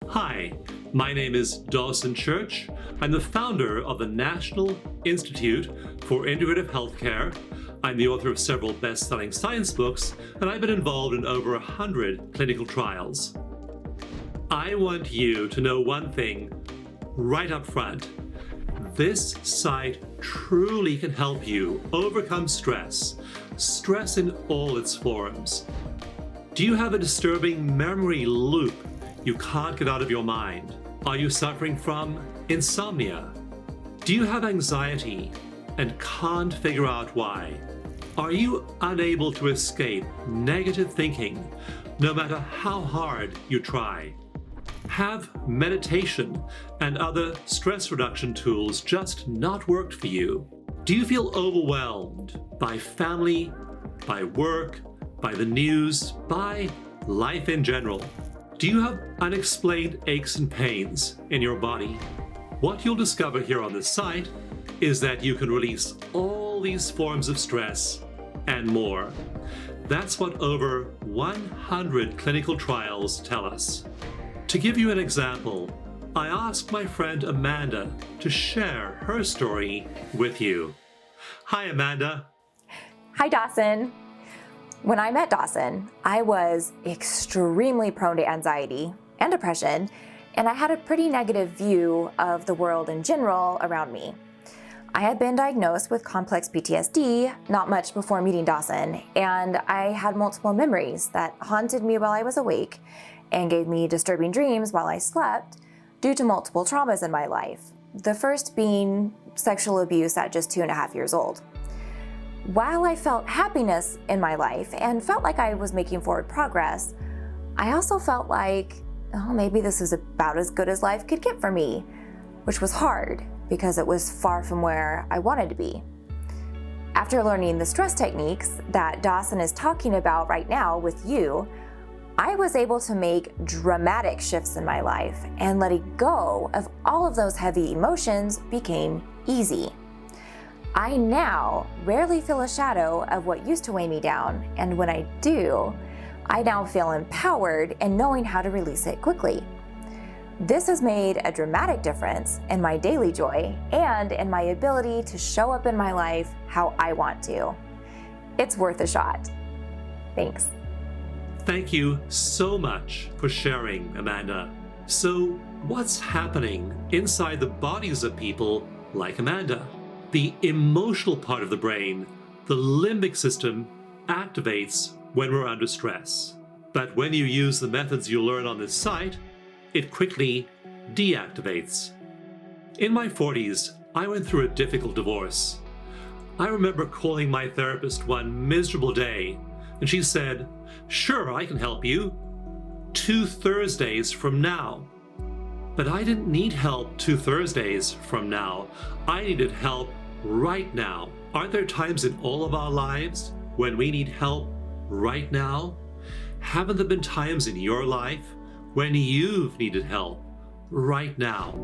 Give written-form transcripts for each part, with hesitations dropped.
Hi, my name is Dawson Church. I'm the founder of the National Institute for Integrative Healthcare. I'm the author of several best-selling science books, and I've been involved in over 100 clinical trials. I want you to know one thing right up front. This site truly can help you overcome stress in all its forms. Do you have a disturbing memory loop you can't get out of your mind? Are you suffering from insomnia? Do you have anxiety and can't figure out why? Are you unable to escape negative thinking no matter how hard you try? Have meditation and other stress reduction tools just not worked for you? Do you feel overwhelmed by family, by work, by the news, by life in general? Do you have unexplained aches and pains in your body? What you'll discover here on this site is that you can release all these forms of stress and more. That's what over 100 clinical trials tell us. To give you an example, I asked my friend Amanda to share her story with you. Hi, Amanda. Hi, Dawson. When I met Dawson, I was extremely prone to anxiety and depression, and I had a pretty negative view of the world in general around me. I had been diagnosed with complex PTSD not much before meeting Dawson, and I had multiple memories that haunted me while I was awake and gave me disturbing dreams while I slept due to multiple traumas in my life, the first being sexual abuse at just 2.5 years old. While I felt happiness in my life and felt like I was making forward progress, I also felt like, maybe this is about as good as life could get for me, which was hard because it was far from where I wanted to be. After learning the stress techniques that Dawson is talking about right now with you, I was able to make dramatic shifts in my life, and letting go of all of those heavy emotions became easy. I now rarely feel a shadow of what used to weigh me down, and when I do, I now feel empowered in knowing how to release it quickly. This has made a dramatic difference in my daily joy and in my ability to show up in my life how I want to. It's worth a shot. Thanks. Thank you so much for sharing, Amanda. So, what's happening inside the bodies of people like Amanda? The emotional part of the brain, the limbic system, activates when we're under stress. But when you use the methods you learn on this site, it quickly deactivates. In my 40s, I went through a difficult divorce. I remember calling my therapist one miserable day, and she said, "Sure, I can help you 2 Thursdays from now." But I didn't need help 2 Thursdays from now. I needed help right now. Aren't there times in all of our lives when we need help right now? Haven't there been times in your life when you've needed help right now?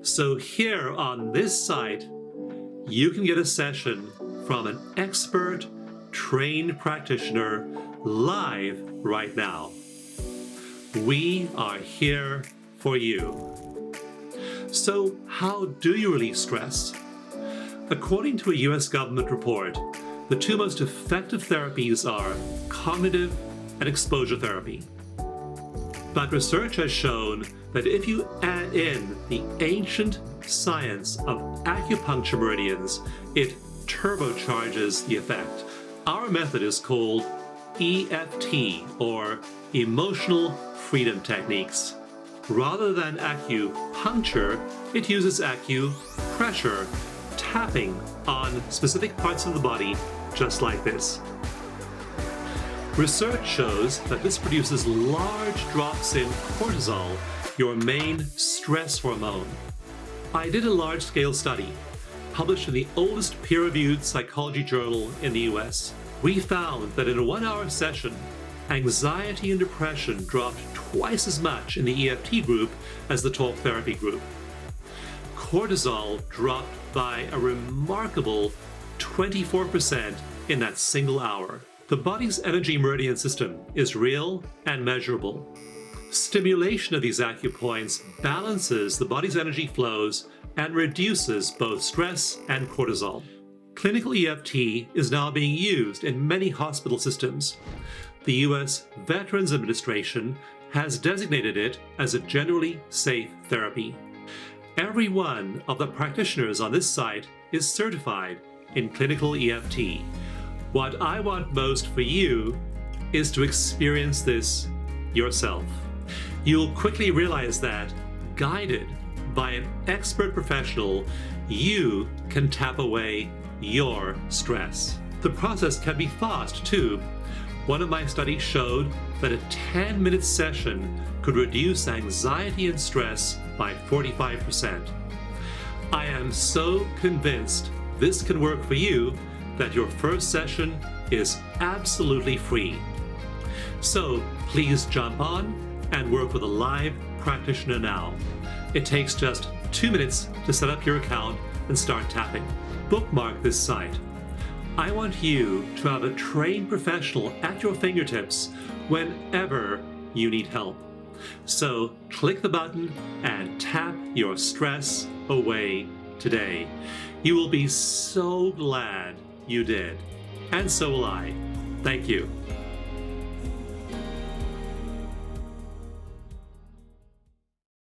So here on this site, you can get a session from an expert, trained practitioner live right now. We are here for you. So how do you release stress? According to a US government report, the 2 most effective therapies are cognitive and exposure therapy. But research has shown that if you add in the ancient science of acupuncture meridians, it turbocharges the effect. Our method is called EFT, or Emotional Freedom Techniques. Rather than acupuncture, it uses acupressure, tapping on specific parts of the body, just like this. Research shows that this produces large drops in cortisol, your main stress hormone. I did a large-scale study, published in the oldest peer-reviewed psychology journal in the US. We found that in a 1-hour session, anxiety and depression dropped twice as much in the EFT group as the talk therapy group. Cortisol dropped by a remarkable 24% in that single hour. The body's energy meridian system is real and measurable. Stimulation of these acupoints balances the body's energy flows and reduces both stress and cortisol. Clinical EFT is now being used in many hospital systems. The U.S. Veterans Administration has designated it as a generally safe therapy. Every one of the practitioners on this site is certified in Clinical EFT. What I want most for you is to experience this yourself. You'll quickly realize that, guided by an expert professional, you can tap away your stress. The process can be fast, too. One of my studies showed that a 10-minute session could reduce anxiety and stress by 45%. I am so convinced this can work for you that your first session is absolutely free. So please jump on and work with a live practitioner now. It takes just 2 minutes to set up your account and start tapping. Bookmark this site. I want you to have a trained professional at your fingertips whenever you need help. So click the button and tap your stress away today. You will be so glad you did. And so will I. Thank you.